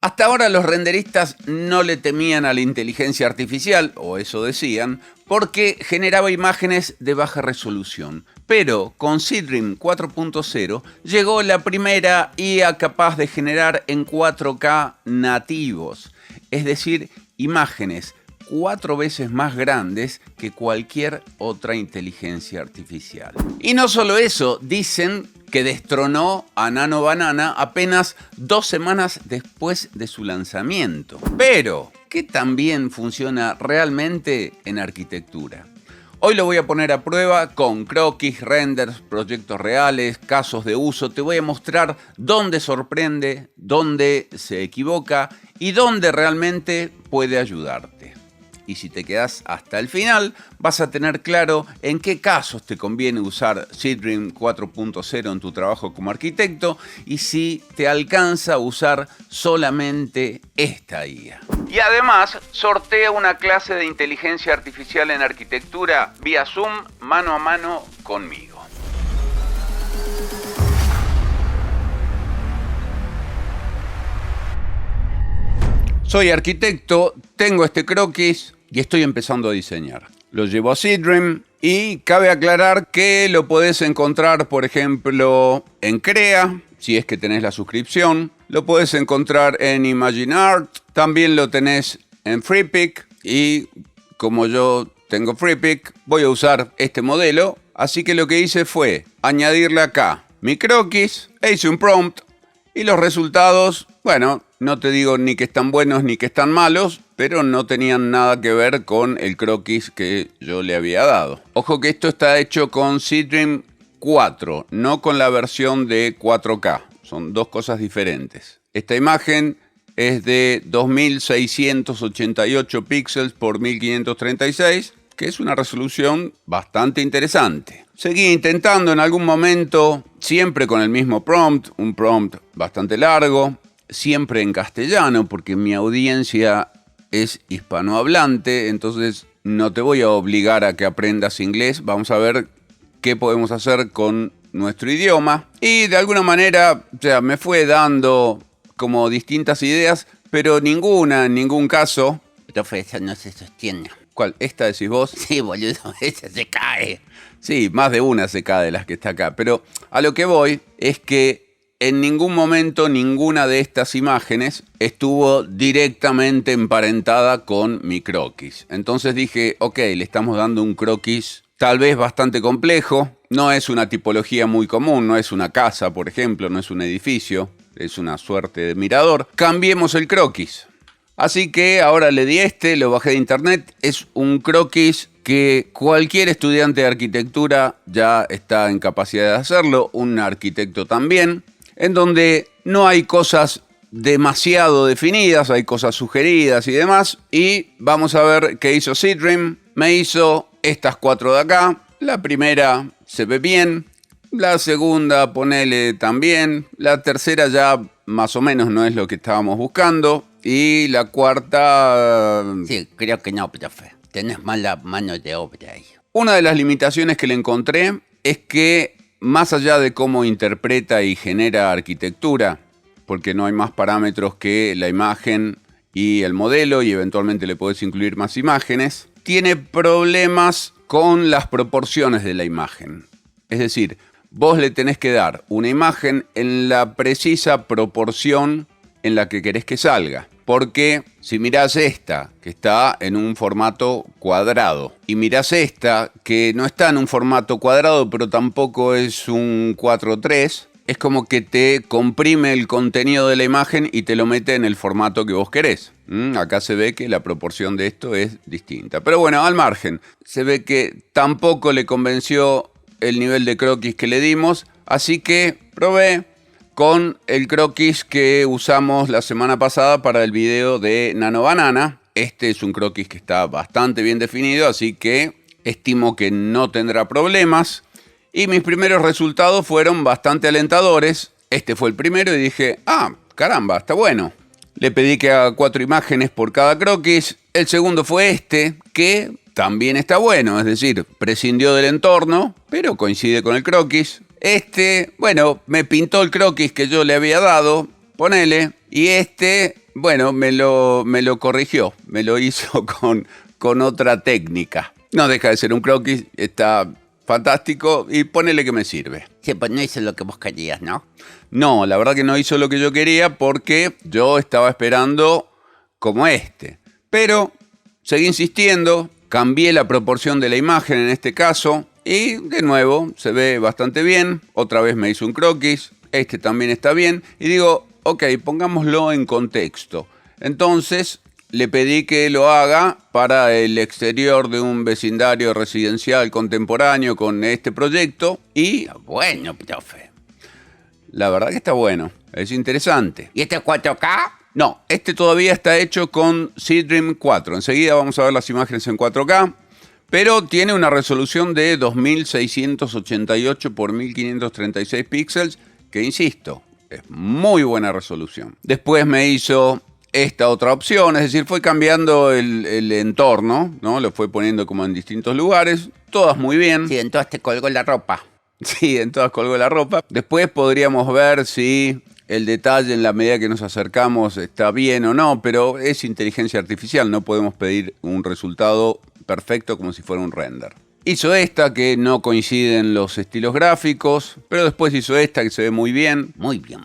Hasta ahora los renderistas no le temían a la inteligencia artificial, o eso decían, porque generaba imágenes de baja resolución. Pero con Seedream 4.0 llegó la primera IA capaz de generar en 4K nativos, es decir, imágenes 4 veces más grandes que cualquier otra inteligencia artificial. Y no solo eso, dicen que destronó a Nano Banana apenas 2 semanas después de su lanzamiento. Pero, ¿qué tan bien funciona realmente en arquitectura? Hoy lo voy a poner a prueba con croquis, renders, proyectos reales, casos de uso. Te voy a mostrar dónde sorprende, dónde se equivoca y dónde realmente puede ayudarte. Y si te quedas hasta el final, vas a tener claro en qué casos te conviene usar Seedream 4.0 en tu trabajo como arquitecto y si te alcanza a usar solamente esta IA. Y además, sortea una clase de inteligencia artificial en arquitectura vía Zoom, mano a mano conmigo. Soy arquitecto, tengo este croquis y estoy empezando a diseñar. Lo llevo a Seedream y cabe aclarar que lo podés encontrar, por ejemplo, en Crea, si es que tenés la suscripción. Lo podés encontrar en ImagineArt, también lo tenés en Freepik y como yo tengo Freepik, voy a usar este modelo. Así que lo que hice fue añadirle acá mi croquis, hice un prompt y los resultados, bueno, no te digo ni que están buenos ni que están malos, pero no tenían nada que ver con el croquis que yo le había dado. Ojo que esto está hecho con Seedream 4, no con la versión de 4K. Son dos cosas diferentes. Esta imagen es de 2688 píxeles por 1536, que es una resolución bastante interesante. Seguí intentando en algún momento, siempre con el mismo prompt, un prompt bastante largo, siempre en castellano, porque mi audiencia es hispanohablante, entonces no te voy a obligar a que aprendas inglés. Vamos a ver qué podemos hacer con nuestro idioma. Y de alguna manera, o sea, me fue dando como distintas ideas, pero ninguna, en ningún caso... Profe, esa no se sostiene. ¿Cuál? ¿Esta decís vos? Sí, boludo, esa se cae. Sí, más de una se cae de las que está acá. Pero a lo que voy es que en ningún momento ninguna de estas imágenes estuvo directamente emparentada con mi croquis. Entonces dije, ok, le estamos dando un croquis tal vez bastante complejo. No es una tipología muy común, no es una casa, por ejemplo, no es un edificio. Es una suerte de mirador. Cambiemos el croquis. Así que ahora le di lo bajé de internet. Es un croquis que cualquier estudiante de arquitectura ya está en capacidad de hacerlo, un arquitecto también, en donde no hay cosas demasiado definidas, hay cosas sugeridas y demás. Y vamos a ver qué hizo Seedream. Me hizo estas 4 de acá. La primera se ve bien, la segunda ponele también, la tercera ya más o menos no es lo que estábamos buscando. Y la cuarta... Sí, creo que no, profe. Tenés mala mano de obra ahí. Una de las limitaciones que le encontré es que, más allá de cómo interpreta y genera arquitectura, porque no hay más parámetros que la imagen y el modelo, y eventualmente le podés incluir más imágenes, tiene problemas con las proporciones de la imagen. Es decir, vos le tenés que dar una imagen en la precisa proporción en la que querés que salga. Porque si mirás esta, que está en un formato cuadrado, y mirás esta, que no está en un formato cuadrado, pero tampoco es un 4:3, es como que te comprime el contenido de la imagen y te lo mete en el formato que vos querés. Acá se ve que la proporción de esto es distinta. Pero bueno, al margen, se ve que tampoco le convenció el nivel de croquis que le dimos, así que probé con el croquis que usamos la semana pasada para el video de Nano Banana. Este es un croquis que está bastante bien definido, así que estimo que no tendrá problemas. Y mis primeros resultados fueron bastante alentadores. Este fue el primero y dije, caramba, está bueno. Le pedí que haga 4 imágenes por cada croquis. El segundo fue este, que también está bueno, es decir, prescindió del entorno, pero coincide con el croquis. Este, bueno, me pintó el croquis que yo le había dado, ponele, y este bueno, me lo corrigió, me lo hizo con otra técnica. No deja de ser un croquis, está fantástico y ponele que me sirve. Sí, pues no hizo lo que vos querías, ¿no? No, la verdad que no hizo lo que yo quería porque yo estaba esperando como este. Pero seguí insistiendo, cambié la proporción de la imagen en este caso y de nuevo se ve bastante bien. Otra vez me hizo un croquis, este también está bien y digo, ok, pongámoslo en contexto. Entonces le pedí que lo haga para el exterior de un vecindario residencial contemporáneo con este proyecto y Bueno, profe. la verdad que está bueno, es interesante. ¿Y este 4K? No, este todavía está hecho con Seedream 4. Enseguida vamos a ver las imágenes en 4K, pero tiene una resolución de 2688 por 1536 píxeles, que insisto, es muy buena resolución. Después me hizo esta otra opción, es decir, fue cambiando el entorno, ¿no? Lo fue poniendo como en distintos lugares, todas muy bien. Sí, entonces te colgó la ropa. Sí, en todas colgó la ropa. Después podríamos ver si el detalle en la medida que nos acercamos está bien o no, pero es inteligencia artificial, no podemos pedir un resultado perfecto como si fuera un render. Hizo esta que no coinciden los estilos gráficos, pero después hizo esta que se ve muy bien. Muy bien.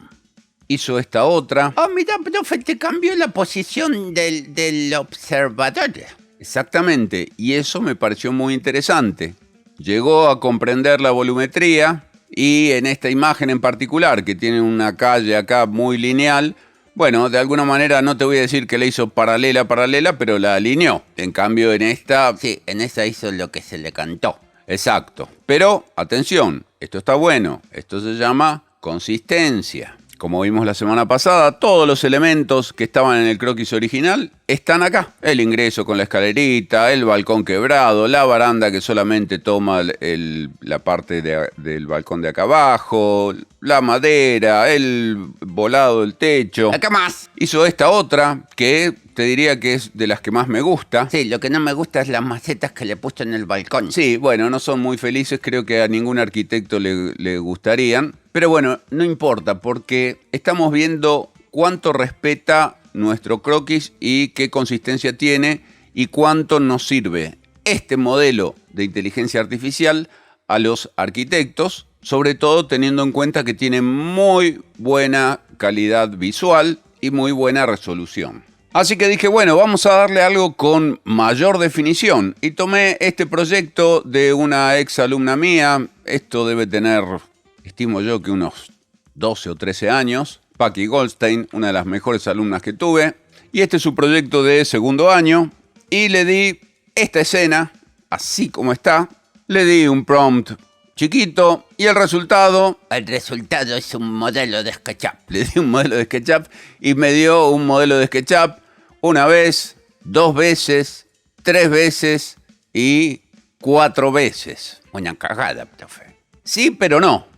Hizo esta otra. Oh, mira, profe, te cambió la posición del observador. Exactamente, y eso me pareció muy interesante. Llegó a comprender la volumetría y en esta imagen en particular, que tiene una calle acá muy lineal, bueno, de alguna manera no te voy a decir que la hizo paralela, pero la alineó. En cambio en esta... Sí, en esa hizo lo que se le cantó. Exacto. Pero, atención, esto está bueno. Esto se llama consistencia. Como vimos la semana pasada, todos los elementos que estaban en el croquis original están acá. El ingreso con la escalerita, el balcón quebrado, la baranda que solamente toma la parte del balcón de acá abajo, la madera, el volado del techo. ¿Qué más? Hizo esta otra que te diría que es de las que más me gusta. Sí, lo que no me gusta es las macetas que le puso en el balcón. Sí, bueno, no son muy felices, creo que a ningún arquitecto le gustarían. Pero bueno, no importa, porque estamos viendo cuánto respeta nuestro croquis y qué consistencia tiene y cuánto nos sirve este modelo de inteligencia artificial a los arquitectos, sobre todo teniendo en cuenta que tiene muy buena calidad visual y muy buena resolución. Así que dije, bueno, vamos a darle algo con mayor definición. Y tomé este proyecto de una ex alumna mía. Esto debe tener, estimo yo, que unos 12 o 13 años. Paqui Goldstein, una de las mejores alumnas que tuve. Y este es su proyecto de segundo año. Y le di esta escena, así como está. Le di un prompt chiquito y el resultado... El resultado es un modelo de SketchUp. Le di un modelo de SketchUp y me dio un modelo de SketchUp una vez, 2 veces, 3 veces y 4 veces. Una cagada, profe. Sí, pero no.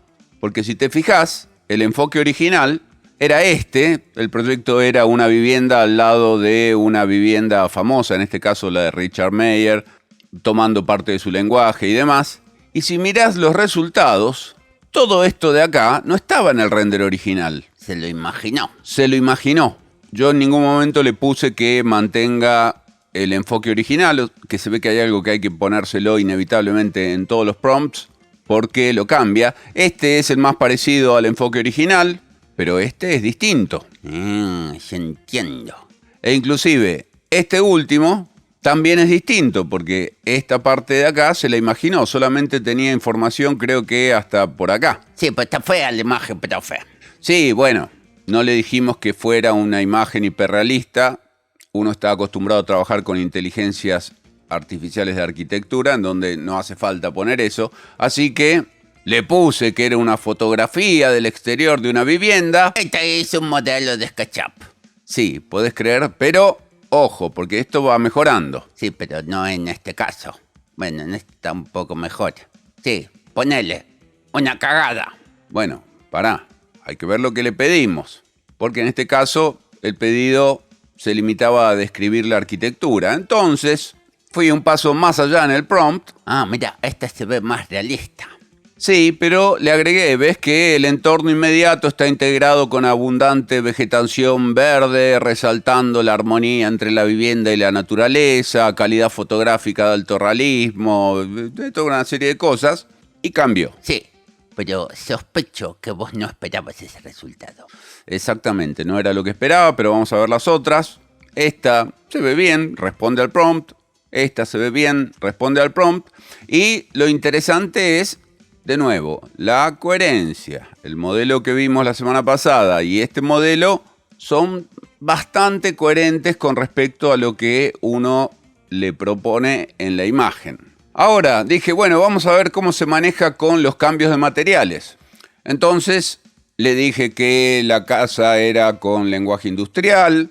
Porque si te fijas, el enfoque original era este. El proyecto era una vivienda al lado de una vivienda famosa, en este caso la de Richard Mayer, tomando parte de su lenguaje y demás. Y si mirás los resultados, todo esto de acá no estaba en el render original. Se lo imaginó. Se lo imaginó. Yo en ningún momento le puse que mantenga el enfoque original, que se ve que hay algo que hay que ponérselo inevitablemente en todos los prompts, porque lo cambia. Este es el más parecido al enfoque original, pero este es distinto. Ya entiendo. E inclusive, este último también es distinto, porque esta parte de acá se la imaginó, solamente tenía información creo que hasta por acá. Sí, pues está fea la imagen, profe. Sí, bueno, no le dijimos que fuera una imagen hiperrealista. Uno está acostumbrado a trabajar con inteligencias artificiales de arquitectura, en donde no hace falta poner eso. Así que le puse que era una fotografía del exterior de una vivienda. Este es un modelo de SketchUp. Sí, podés creer, pero ojo, porque esto va mejorando. Sí, pero no en este caso. Bueno, en este está un poco mejor. Sí, ponele. Una cagada. Bueno, pará. Hay que ver lo que le pedimos, porque en este caso el pedido se limitaba a describir la arquitectura. Entonces, fui un paso más allá en el prompt. Ah, mira, esta se ve más realista. Sí, pero le agregué, ves que el entorno inmediato está integrado con abundante vegetación verde, resaltando la armonía entre la vivienda y la naturaleza, calidad fotográfica de alto realismo, de toda una serie de cosas, y cambió. Sí, pero sospecho que vos no esperabas ese resultado. Exactamente, no era lo que esperaba, pero vamos a ver las otras. Esta se ve bien, responde al prompt. Esta se ve bien, responde al prompt. Y lo interesante es, de nuevo, la coherencia. El modelo que vimos la semana pasada y este modelo son bastante coherentes con respecto a lo que uno le propone en la imagen. Ahora dije, bueno, vamos a ver cómo se maneja con los cambios de materiales. Entonces le dije que la casa era con lenguaje industrial,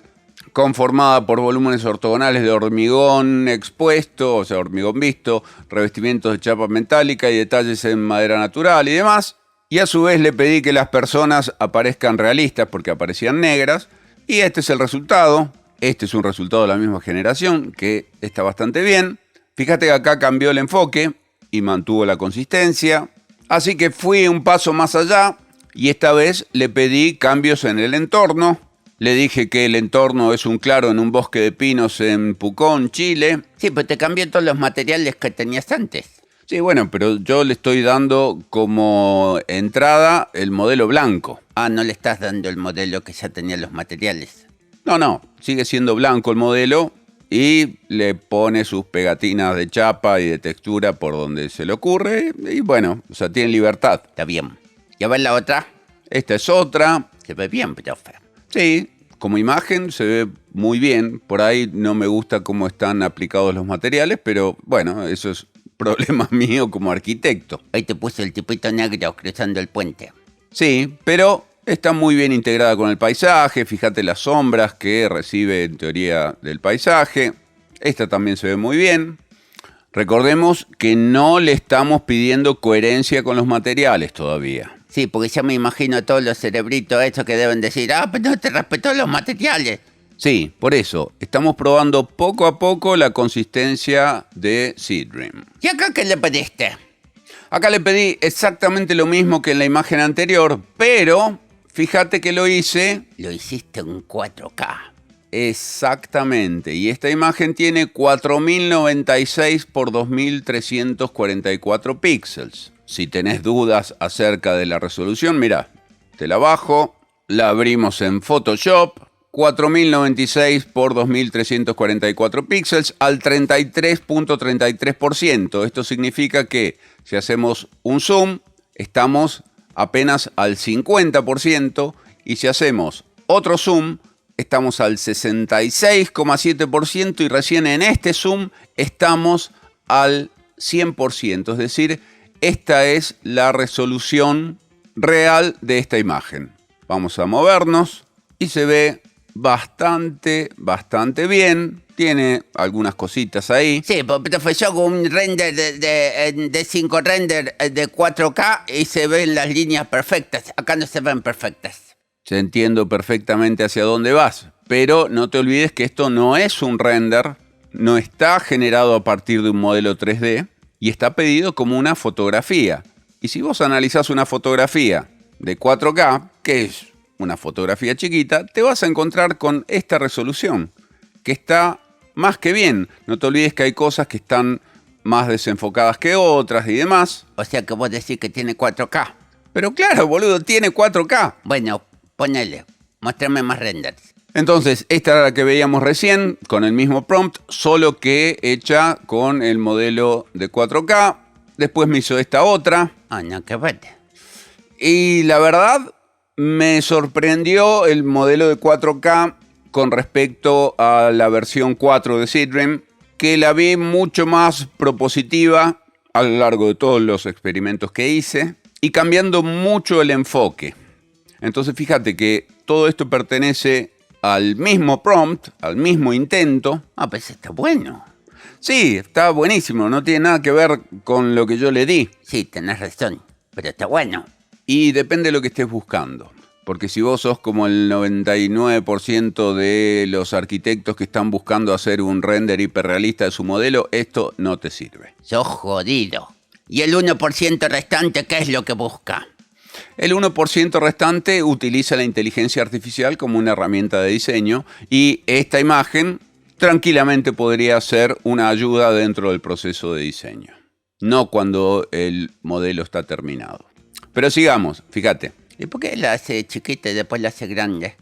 conformada por volúmenes ortogonales de hormigón expuesto, o sea, hormigón visto, revestimientos de chapa metálica y detalles en madera natural y demás. Y a su vez le pedí que las personas aparezcan realistas porque aparecían negras. Y este es el resultado. Este es un resultado de la misma generación, que está bastante bien. Fíjate que acá cambió el enfoque y mantuvo la consistencia. Así que fui un paso más allá y esta vez le pedí cambios en el entorno. Le dije que el entorno es un claro en un bosque de pinos en Pucón, Chile. Sí, pero te cambié todos los materiales que tenías antes. Sí, bueno, pero yo le estoy dando como entrada el modelo blanco. Ah, no le estás dando el modelo que ya tenía los materiales. No, sigue siendo blanco el modelo y le pone sus pegatinas de chapa y de textura por donde se le ocurre. Y bueno, o sea, tiene libertad. Está bien. ¿Y a ver la otra? Esta es otra. Se ve bien, profe. Sí, como imagen se ve muy bien. Por ahí no me gusta cómo están aplicados los materiales, pero bueno, eso es problema mío como arquitecto. Ahí te puse el tipito negro cruzando el puente. Sí, pero está muy bien integrada con el paisaje. Fíjate las sombras que recibe en teoría del paisaje. Esta también se ve muy bien. Recordemos que no le estamos pidiendo coherencia con los materiales todavía. Sí, porque ya me imagino a todos los cerebritos estos que deben decir, pero no te respetó los materiales. Sí, por eso, estamos probando poco a poco la consistencia de Seedream. ¿Y acá qué le pediste? Acá le pedí exactamente lo mismo que en la imagen anterior, pero fíjate que lo hice. Lo hiciste en 4K. Exactamente, y esta imagen tiene 4096 por 2344 píxeles. Si tenés dudas acerca de la resolución, mirá, te la bajo, la abrimos en Photoshop, 4096 por 2344 píxeles al 33.33%. Esto significa que si hacemos un zoom, estamos apenas al 50%, y si hacemos otro zoom, estamos al 66,7%, y recién en este zoom estamos al 100%, es decir, esta es la resolución real de esta imagen. Vamos a movernos y se ve bastante bien. Tiene algunas cositas ahí. Sí, pero yo hago un render de 5 render de 4K y se ven las líneas perfectas. Acá no se ven perfectas. Te entiendo perfectamente hacia dónde vas, pero no te olvides que esto no es un render, no está generado a partir de un modelo 3D. Y está pedido como una fotografía. Y si vos analizás una fotografía de 4K, que es una fotografía chiquita, te vas a encontrar con esta resolución, que está más que bien. No te olvides que hay cosas que están más desenfocadas que otras y demás. O sea que vos decís que tiene 4K. Pero claro, boludo, tiene 4K. Bueno, ponele, muéstrame más renders. Entonces, esta era la que veíamos recién, con el mismo prompt, solo que hecha con el modelo de 4K. Después me hizo esta otra. No, qué vete. Y la verdad, me sorprendió el modelo de 4K con respecto a la versión 4 de Seedream, que la vi mucho más propositiva a lo largo de todos los experimentos que hice y cambiando mucho el enfoque. Entonces, fíjate que todo esto pertenece al mismo prompt, al mismo intento. Pues está bueno. Sí, está buenísimo, no tiene nada que ver con lo que yo le di. Sí, tenés razón, pero está bueno. Y depende de lo que estés buscando. Porque si vos sos como el 99% de los arquitectos que están buscando hacer un render hiperrealista de su modelo, esto no te sirve. Sos jodido. ¿Y el 1% restante qué es lo que busca? El 1% restante utiliza la inteligencia artificial como una herramienta de diseño y esta imagen tranquilamente podría ser una ayuda dentro del proceso de diseño, no cuando el modelo está terminado. Pero sigamos, fíjate. ¿Y por qué la hace chiquita y después la hace grande?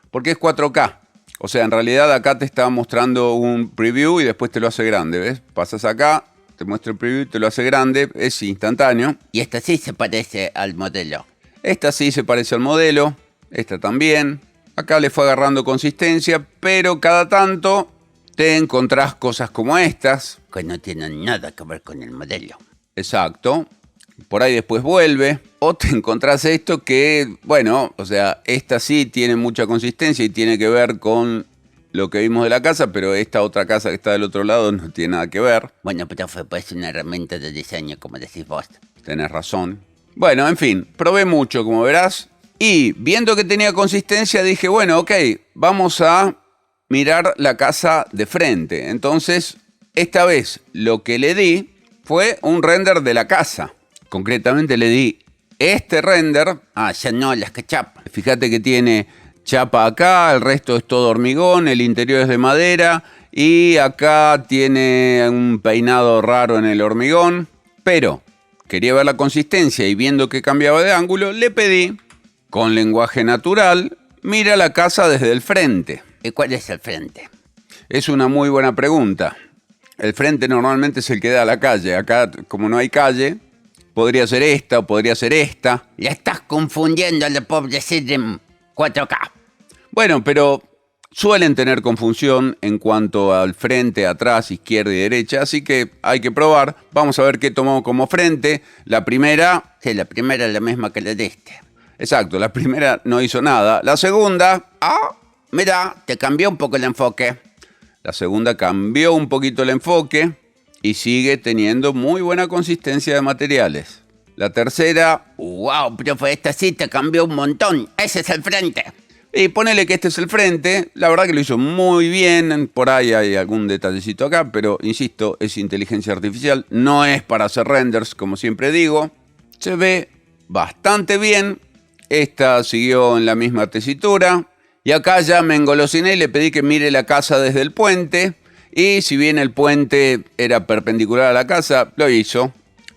Porque es 4K. O sea, en realidad acá te está mostrando un preview y después te lo hace grande, ¿ves? Pasas acá, te muestra el preview y te lo hace grande, es instantáneo. Y esta sí se parece al modelo. Esta sí se parece al modelo, esta también. Acá le fue agarrando consistencia, pero cada tanto te encontrás cosas como estas. Que no tienen nada que ver con el modelo. Exacto. Por ahí después vuelve. O te encontrás esto que, bueno, o sea, esta sí tiene mucha consistencia y tiene que ver con lo que vimos de la casa, pero esta otra casa que está del otro lado no tiene nada que ver. Bueno, pero fue pues una herramienta de diseño, como decís vos. Tenés razón. Bueno, en fin, probé mucho, como verás. Y viendo que tenía consistencia, dije, bueno, ok, vamos a mirar la casa de frente. Entonces, esta vez lo que le di fue un render de la casa. Concretamente le di este render. Ah, ya no, las que chapa. Fíjate que tiene chapa acá, el resto es todo hormigón, el interior es de madera y acá tiene un peinado raro en el hormigón. Pero quería ver la consistencia y viendo que cambiaba de ángulo, le pedí, con lenguaje natural, mira la casa desde el frente. ¿Y cuál es el frente? Es una muy buena pregunta. El frente normalmente es el que da a la calle. Acá, como no hay calle, podría ser esta o podría ser esta. La estás confundiendo, le puedo decir en 4K. Bueno, pero suelen tener confusión en cuanto al frente, atrás, izquierda y derecha, así que hay que probar. Vamos a ver qué tomamos como frente. La primera... Sí, la primera es la misma que le diste. Exacto, la primera no hizo nada. La segunda... Mira, te cambió un poco el enfoque. La segunda cambió un poquito el enfoque y sigue teniendo muy buena consistencia de materiales. La tercera... ¡Wow! Profe, esta sí te cambió un montón. Ese es el frente. Y ponele que este es el frente, la verdad que lo hizo muy bien, por ahí hay algún detallecito acá, pero insisto, es inteligencia artificial, no es para hacer renders, como siempre digo. Se ve bastante bien, esta siguió en la misma tesitura, y acá ya me engolosiné y le pedí que mire la casa desde el puente, y si bien el puente era perpendicular a la casa, lo hizo.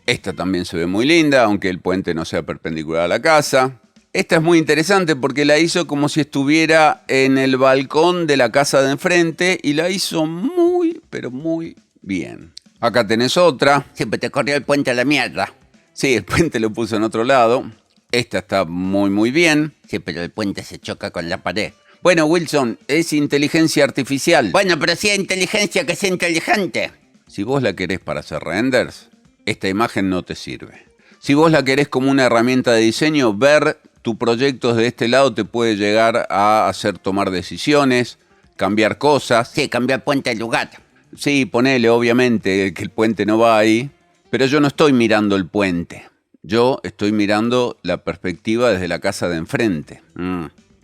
Esta también se ve muy linda, aunque el puente no sea perpendicular a la casa. Esta es muy interesante porque la hizo como si estuviera en el balcón de la casa de enfrente y la hizo muy, pero muy bien. Acá tenés otra. Siempre te corrió el puente a la mierda. Sí, el puente lo puso en otro lado. Esta está muy, muy bien. Sí, pero el puente se choca con la pared. Bueno, Wilson, es inteligencia artificial. Bueno, pero si hay inteligencia que sea inteligente. Si vos la querés para hacer renders, esta imagen no te sirve. Si vos la querés como una herramienta de diseño, ver tu proyecto de este lado te puede llegar a hacer tomar decisiones, cambiar cosas. Sí, cambiar puente de lugar. Sí, ponele, obviamente, que el puente no va ahí, pero yo no estoy mirando el puente. Yo estoy mirando la perspectiva desde la casa de enfrente.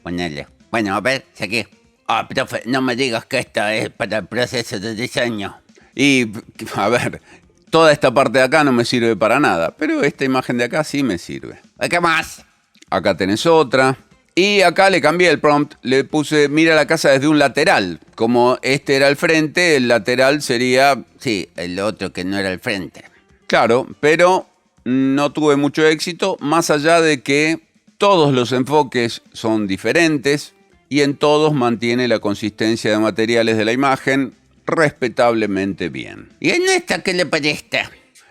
Ponele. Bueno, a ver, seguí. Profe, no me digas que esta es para el proceso de diseño. Y, a ver, toda esta parte de acá no me sirve para nada, pero esta imagen de acá sí me sirve. ¿Qué más? Acá tenés otra. Y acá le cambié el prompt, le puse mira la casa desde un lateral. Como este era el frente, el lateral sería... Sí, el otro que no era el frente. Claro, pero no tuve mucho éxito, más allá de que todos los enfoques son diferentes y en todos mantiene la consistencia de materiales de la imagen respetablemente bien. ¿Y en esta qué le pediste?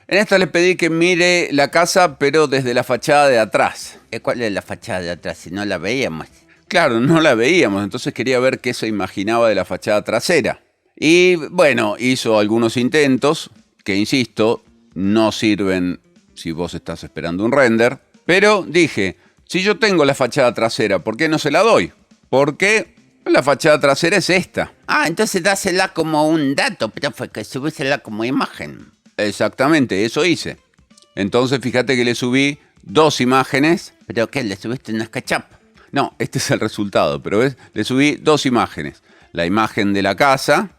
En esta le pedí que mire la casa, pero desde la fachada de atrás. ¿Cuál es la fachada de atrás? Si no la veíamos. Claro, no la veíamos, entonces quería ver qué se imaginaba de la fachada trasera. Y bueno, hizo algunos intentos, que insisto, no sirven si vos estás esperando un render. Pero dije, si yo tengo la fachada trasera, ¿por qué no se la doy? Porque la fachada trasera es esta. Entonces dásela como un dato, profe, que subísela como imagen. Exactamente, eso hice. Entonces fíjate que le subí 2 imágenes. ¿Pero qué? ¿Le subiste una SketchUp? No, este es el resultado, pero ¿ves? Le subí 2 imágenes. La imagen de la casa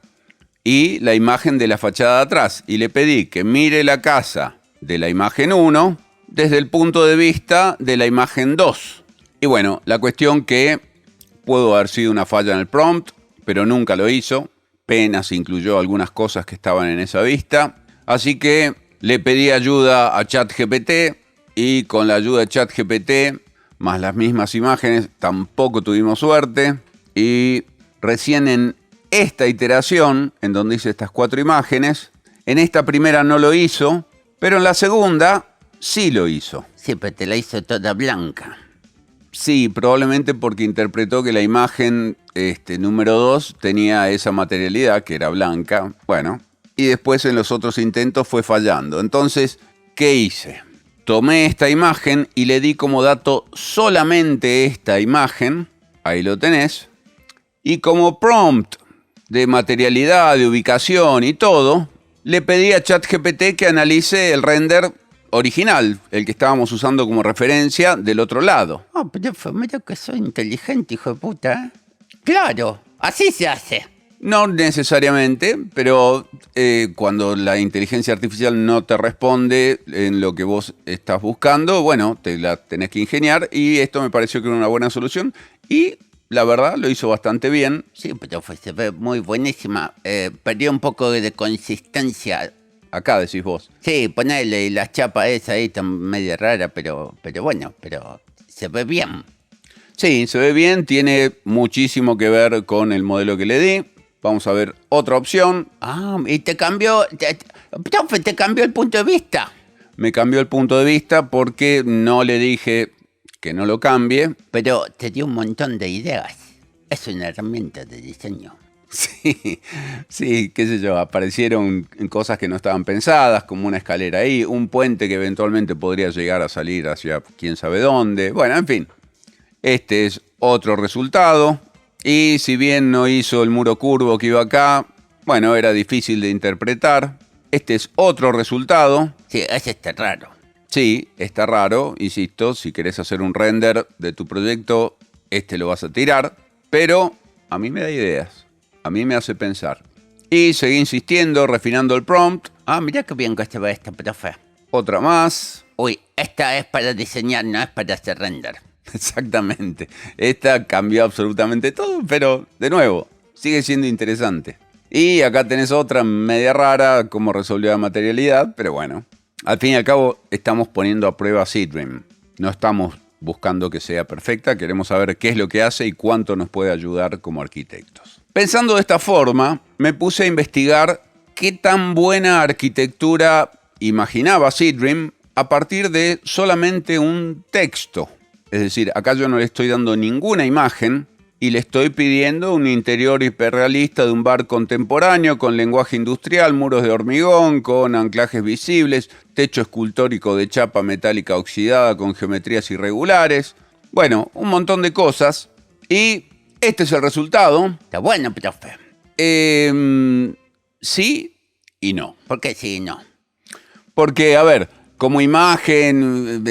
y la imagen de la fachada de atrás. Y le pedí que mire la casa de la imagen 1 desde el punto de vista de la imagen 2. Y bueno, la cuestión que pudo haber sido una falla en el prompt, pero nunca lo hizo. Apenas incluyó algunas cosas que estaban en esa vista. Así que le pedí ayuda a ChatGPT y con la ayuda de ChatGPT, más las mismas imágenes, tampoco tuvimos suerte. Y recién en esta iteración, en donde hice estas 4 imágenes, en esta primera no lo hizo, pero en la segunda sí lo hizo. Sí, pero te la hizo toda blanca. Sí, probablemente porque interpretó que la imagen número 2 tenía esa materialidad, que era blanca. Bueno, y después en los otros intentos fue fallando. Entonces, ¿qué hice? Tomé esta imagen y le di como dato solamente esta imagen. Ahí lo tenés. Y como prompt de materialidad, de ubicación y todo, le pedí a ChatGPT que analice el render original, el que estábamos usando como referencia del otro lado. Oh, pero mira que soy inteligente, hijo de puta. Claro, así se hace. No necesariamente, pero cuando la inteligencia artificial no te responde en lo que vos estás buscando, bueno, te la tenés que ingeniar y esto me pareció que era una buena solución y la verdad lo hizo bastante bien. Sí, pero se ve muy buenísima. Perdió un poco de consistencia. Acá decís vos. Sí, ponele la chapa esa ahí, tan media rara, pero bueno, pero se ve bien. Sí, se ve bien, tiene muchísimo que ver con el modelo que le di. Vamos a ver otra opción. Ah, y te cambió, profe, te cambió el punto de vista. Me cambió el punto de vista porque no le dije que no lo cambie. Pero te dio un montón de ideas. Es una herramienta de diseño. Sí, qué sé yo, aparecieron cosas que no estaban pensadas, como una escalera ahí, un puente que eventualmente podría llegar a salir hacia quién sabe dónde. Bueno, en fin, este es otro resultado. Y si bien no hizo el muro curvo que iba acá, bueno, era difícil de interpretar. Este es otro resultado. Sí, ese está raro. Sí, está raro, insisto, si querés hacer un render de tu proyecto, este lo vas a tirar, pero a mí me da ideas, a mí me hace pensar. Y seguí insistiendo, refinando el prompt. Ah, mirá qué bien que se ve esta, profe. Otra más. Uy, esta es para diseñar, no es para hacer render. Exactamente. Esta cambió absolutamente todo, pero de nuevo, sigue siendo interesante. Y acá tenés otra media rara, cómo resolvió la materialidad, pero bueno. Al fin y al cabo, estamos poniendo a prueba Seedream. No estamos buscando que sea perfecta, queremos saber qué es lo que hace y cuánto nos puede ayudar como arquitectos. Pensando de esta forma, me puse a investigar qué tan buena arquitectura imaginaba Seedream a partir de solamente un texto. Es decir, acá yo no le estoy dando ninguna imagen y le estoy pidiendo un interior hiperrealista de un bar contemporáneo con lenguaje industrial, muros de hormigón, con anclajes visibles, techo escultórico de chapa metálica oxidada con geometrías irregulares. Bueno, un montón de cosas. Y este es el resultado. Está bueno, profe. Sí y no. ¿Por qué sí y no? Porque, a ver, como imagen,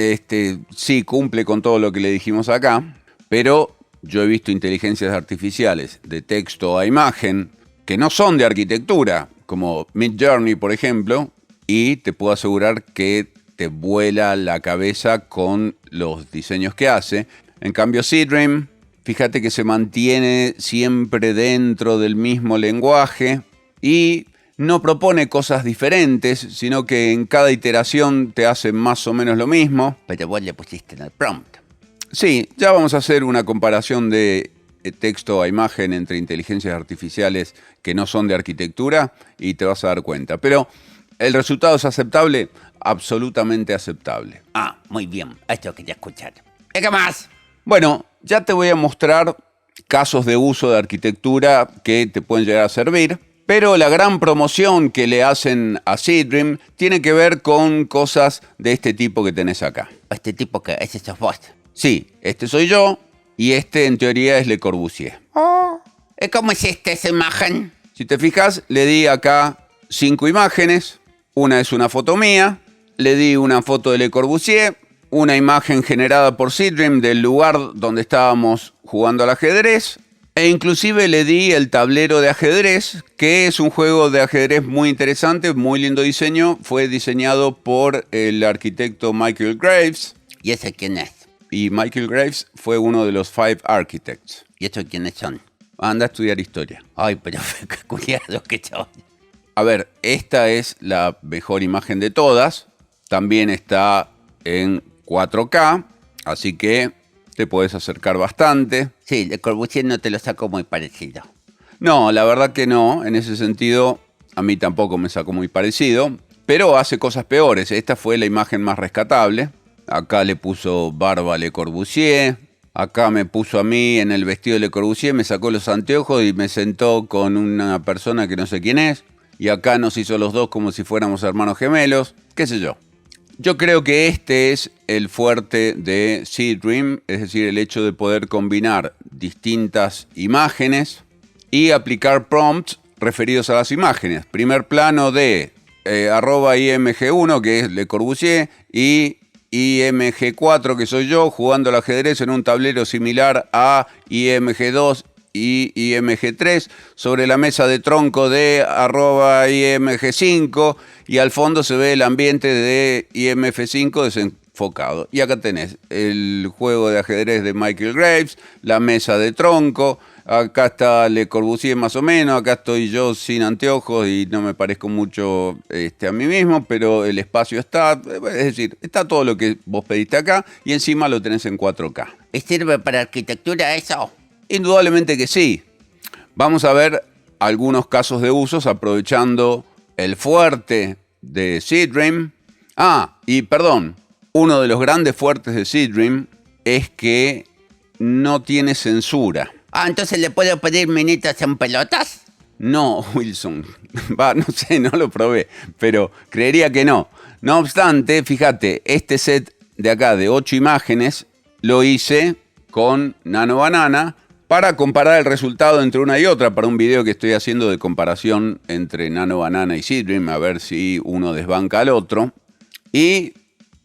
sí cumple con todo lo que le dijimos acá, pero yo he visto inteligencias artificiales de texto a imagen que no son de arquitectura, como Midjourney, por ejemplo, y te puedo asegurar que te vuela la cabeza con los diseños que hace. En cambio, Seedream, fíjate que se mantiene siempre dentro del mismo lenguaje y no propone cosas diferentes, sino que en cada iteración te hace más o menos lo mismo. Pero vos le pusiste en el prompt. Sí, ya vamos a hacer una comparación de texto a imagen entre inteligencias artificiales que no son de arquitectura y te vas a dar cuenta. Pero el resultado es aceptable, absolutamente aceptable. Ah, muy bien, esto quería escuchar. ¿Y qué más? Bueno, ya te voy a mostrar casos de uso de arquitectura que te pueden llegar a servir. Pero la gran promoción que le hacen a Seedream tiene que ver con cosas de este tipo que tenés acá. Este tipo que ese sos vos. Sí, este soy yo y este en teoría es Le Corbusier. Oh. ¿Y cómo hiciste esa imagen? Si te fijas, le di acá 5 imágenes. Una es una foto mía, le di una foto de Le Corbusier, una imagen generada por Seedream del lugar donde estábamos jugando al ajedrez E inclusive le di el tablero de ajedrez, que es un juego de ajedrez muy interesante, muy lindo diseño. Fue diseñado por el arquitecto Michael Graves. ¿Y ese quién es? Y Michael Graves fue uno de los 5 Architects. ¿Y estos quiénes son? Anda a estudiar historia. Ay, pero qué cuidado que son. A ver, esta es la mejor imagen de todas. También está en 4K, así que te puedes acercar bastante. Sí, Le Corbusier no te lo sacó muy parecido. No, la verdad que no. En ese sentido, a mí tampoco me sacó muy parecido. Pero hace cosas peores. Esta fue la imagen más rescatable. Acá le puso barba a Le Corbusier. Acá me puso a mí en el vestido de Le Corbusier, me sacó los anteojos y me sentó con una persona que no sé quién es. Y acá nos hizo los dos como si fuéramos hermanos gemelos. Qué sé yo. Yo creo que este es el fuerte de Seed Dream, es decir, el hecho de poder combinar distintas imágenes y aplicar prompts referidos a las imágenes. Primer plano de @img1, que es Le Corbusier, y IMG4, que soy yo, jugando al ajedrez en un tablero similar a IMG2 y IMG3, sobre la mesa de tronco de @IMG5, y al fondo se ve el ambiente de IMF5 desenfocado. Y acá tenés el juego de ajedrez de Michael Graves, la mesa de tronco, acá está Le Corbusier más o menos, acá estoy yo sin anteojos y no me parezco mucho a mí mismo, pero el espacio está, es decir, está todo lo que vos pediste acá y encima lo tenés en 4K. ¿Y sirve para arquitectura eso? Indudablemente que sí. Vamos a ver algunos casos de usos aprovechando el fuerte de Seed Dream. Y perdón, uno de los grandes fuertes de Seed Dream es que no tiene censura. Entonces le puedo pedir minitas en pelotas. No, Wilson. No sé, no lo probé, pero creería que no. No obstante, fíjate, este set de acá de 8 imágenes lo hice con Nano Banana para comparar el resultado entre una y otra, para un video que estoy haciendo de comparación entre Nano Banana y Seed Dream, a ver si uno desbanca al otro. Y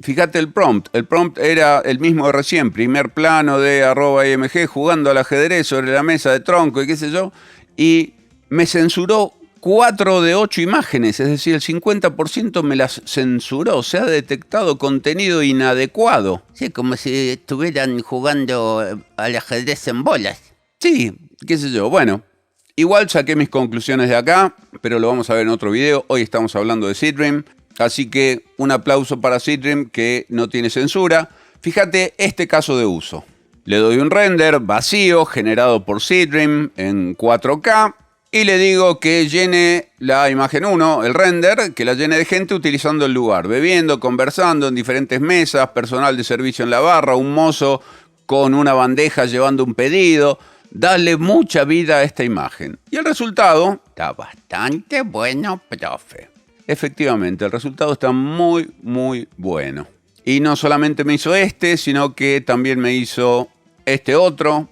fíjate el prompt. El prompt era el mismo de recién. Primer plano de @img jugando al ajedrez sobre la mesa de tronco y qué sé yo. Y me censuró 4 de 8 imágenes. Es decir, el 50% me las censuró. Se ha detectado contenido inadecuado. Sí, como si estuvieran jugando al ajedrez en bolas. Sí, qué sé yo. Bueno, igual saqué mis conclusiones de acá, pero lo vamos a ver en otro video. Hoy estamos hablando de Seed Dream. Así que un aplauso para Seed Dream, que no tiene censura. Fíjate este caso de uso. Le doy un render vacío generado por Seed Dream en 4K y le digo que llene la imagen 1, el render, que la llene de gente utilizando el lugar, bebiendo, conversando en diferentes mesas, personal de servicio en la barra, un mozo con una bandeja llevando un pedido. Dale mucha vida a esta imagen. Y el resultado está bastante bueno, profe. Efectivamente, el resultado está muy, muy bueno. Y no solamente me hizo sino que también me hizo este otro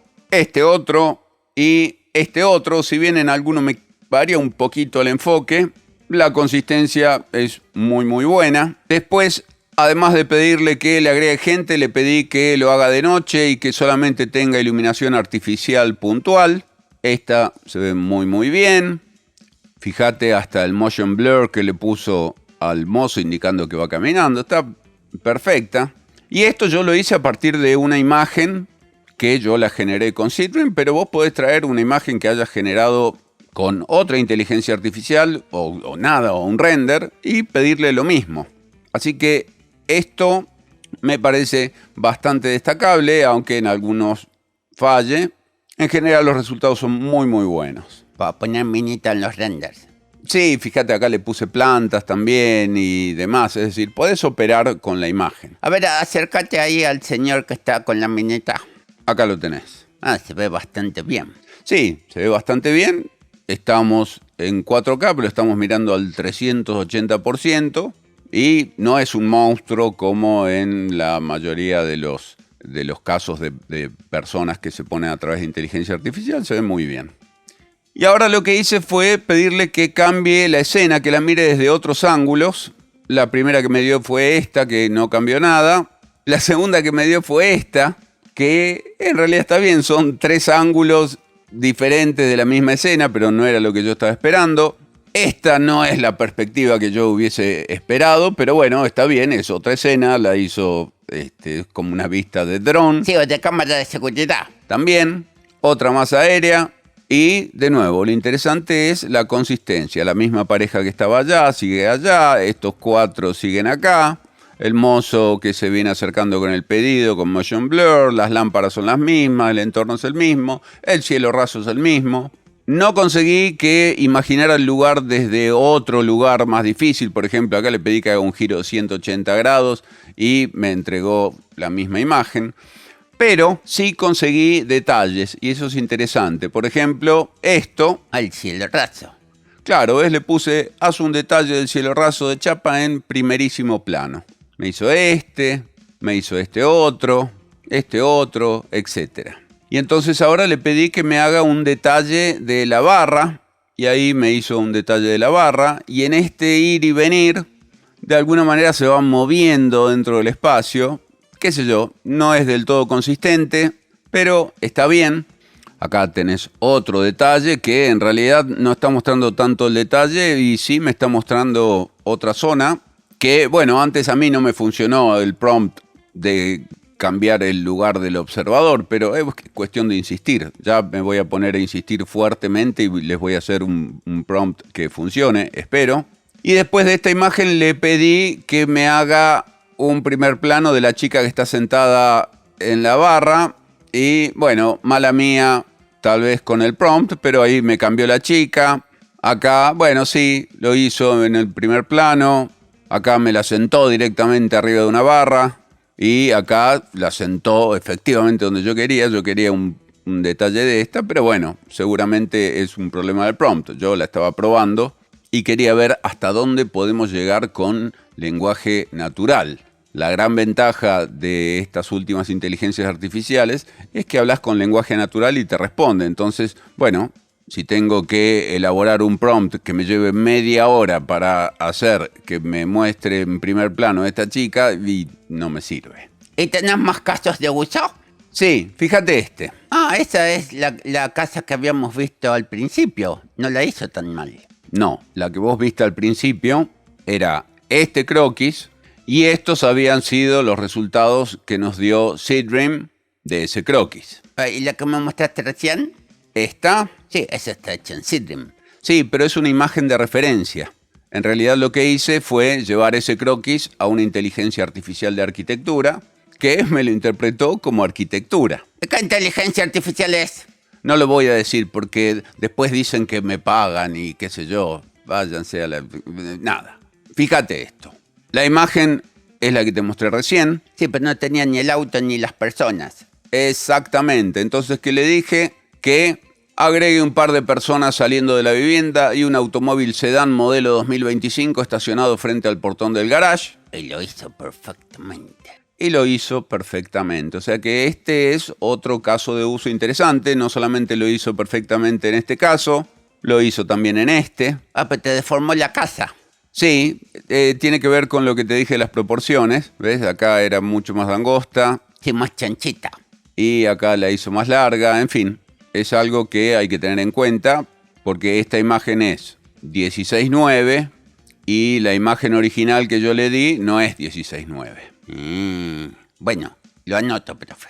y este otro. Si bien en alguno me varía un poquito el enfoque, la consistencia es muy, muy buena. Después, además de pedirle que le agregue gente, le pedí que lo haga de noche y que solamente tenga iluminación artificial puntual. Esta se ve muy, muy bien. Fíjate hasta el motion blur que le puso al mozo indicando que va caminando. Está perfecta. Y esto yo lo hice a partir de una imagen que yo la generé con Seed Dream, pero vos podés traer una imagen que hayas generado con otra inteligencia artificial o nada, o un render, y pedirle lo mismo. Así que esto me parece bastante destacable, aunque en algunos falle. En general los resultados son muy, muy buenos. Para poner minita en los renders. Sí, fíjate, acá le puse plantas también y demás. Es decir, podés operar con la imagen. A ver, acércate ahí al señor que está con la minita. Acá lo tenés. Se ve bastante bien. Sí, se ve bastante bien. Estamos en 4K, pero estamos mirando al 380%. Y no es un monstruo como en la mayoría de los casos de personas que se ponen a través de inteligencia artificial. Se ve muy bien. Y ahora lo que hice fue pedirle que cambie la escena, que la mire desde otros ángulos. La primera que me dio fue esta, que no cambió nada. La segunda que me dio fue esta, que en realidad está bien. Son 3 ángulos diferentes de la misma escena, pero no era lo que yo estaba esperando. Esta no es la perspectiva que yo hubiese esperado, pero bueno, está bien, es otra escena, la hizo como una vista de dron. Sí, o de cámara de seguridad. También, otra más aérea. Y, de nuevo, lo interesante es la consistencia. La misma pareja que estaba allá sigue allá, estos 4 siguen acá. El mozo que se viene acercando con el pedido, con motion blur, las lámparas son las mismas, el entorno es el mismo, el cielo raso es el mismo. No conseguí que imaginara el lugar desde otro lugar más difícil. Por ejemplo, acá le pedí que haga un giro de 180 grados y me entregó la misma imagen. Pero sí conseguí detalles y eso es interesante. Por ejemplo, esto. Al cielo raso. Claro, le puse, haz un detalle del cielo raso de Chapa en primerísimo plano. Me hizo me hizo este otro, etc. Y entonces ahora le pedí que me haga un detalle de la barra. Y ahí me hizo un detalle de la barra. Y en este ir y venir, de alguna manera se van moviendo dentro del espacio. Qué sé yo, no es del todo consistente, pero está bien. Acá tenés otro detalle que en realidad no está mostrando tanto el detalle y sí me está mostrando otra zona que, bueno, antes a mí no me funcionó el prompt de cambiar el lugar del observador, pero es cuestión de insistir. Ya me voy a poner a insistir fuertemente y les voy a hacer un prompt que funcione, espero. Y después de esta imagen le pedí que me haga un primer plano de la chica que está sentada en la barra y, bueno, mala mía, tal vez con el prompt, pero ahí me cambió la chica. Acá, bueno, sí, lo hizo en el primer plano. Acá me la sentó directamente arriba de una barra y acá la sentó efectivamente donde yo quería. Yo quería un detalle de esta, pero bueno, seguramente es un problema del prompt. Yo la estaba probando y quería ver hasta dónde podemos llegar con lenguaje natural. La gran ventaja de estas últimas inteligencias artificiales es que hablas con lenguaje natural y te responde. Entonces, bueno, si tengo que elaborar un prompt que me lleve media hora para hacer que me muestre en primer plano a esta chica, y no me sirve. ¿Y tenés más casos de uso? Sí, fíjate este. Ah, esa es la casa que habíamos visto al principio. No la hizo tan mal. No, la que vos viste al principio era este croquis. Y estos habían sido los resultados que nos dio Seedream de ese croquis. ¿Y la que me mostraste recién? ¿Esta? Sí, esa está hecha en Seedream. Sí, pero es una imagen de referencia. En realidad lo que hice fue llevar ese croquis a una inteligencia artificial de arquitectura que me lo interpretó como arquitectura. ¿Qué inteligencia artificial es? No lo voy a decir porque después dicen que me pagan y qué sé yo. Váyanse a la... Nada. Fíjate esto. La imagen es la que te mostré recién. Sí, pero no tenía ni el auto ni las personas. Exactamente. Entonces, ¿qué le dije? Que agregue un par de personas saliendo de la vivienda y un automóvil sedán modelo 2025 estacionado frente al portón del garage. Y lo hizo perfectamente. O sea que este es otro caso de uso interesante. No solamente lo hizo perfectamente en este caso, lo hizo también en este. Ah, pero te deformó la casa. Sí, tiene que ver con lo que te dije de las proporciones. ¿Ves? Acá era mucho más angosta. Sí, más chanchita. Y acá la hizo más larga. En fin, es algo que hay que tener en cuenta porque esta imagen es 16:9 y la imagen original que yo le di no es 16:9. Bueno, lo anoto, profe.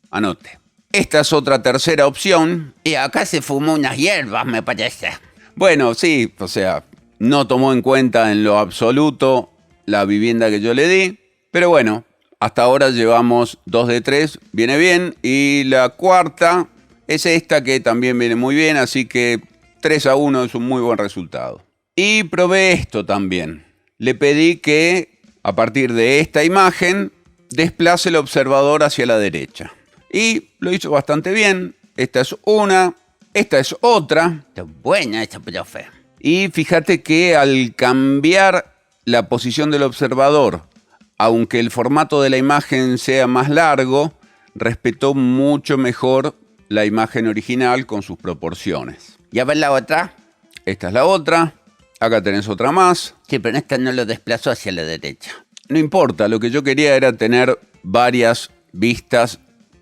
Anote. Esta es otra tercera opción. Y acá se fumó unas hierbas, me parece. Bueno, sí, o sea... No tomó en cuenta en lo absoluto la vivienda que yo le di. Pero bueno, hasta ahora llevamos 2 de 3. Viene bien. Y la cuarta es esta que también viene muy bien. Así que 3-1 es un muy buen resultado. Y probé esto también. Le pedí que a partir de esta imagen desplace el observador hacia la derecha. Y lo hizo bastante bien. Esta es una. Esta es otra. Está buena esta, profe. Y fíjate que al cambiar la posición del observador, aunque el formato de la imagen sea más largo, respetó mucho mejor la imagen original con sus proporciones. ¿Y a ver la otra? Esta es la otra. Acá tenés otra más. Sí, pero esta no lo desplazó hacia la derecha. No importa, lo que yo quería era tener varias vistas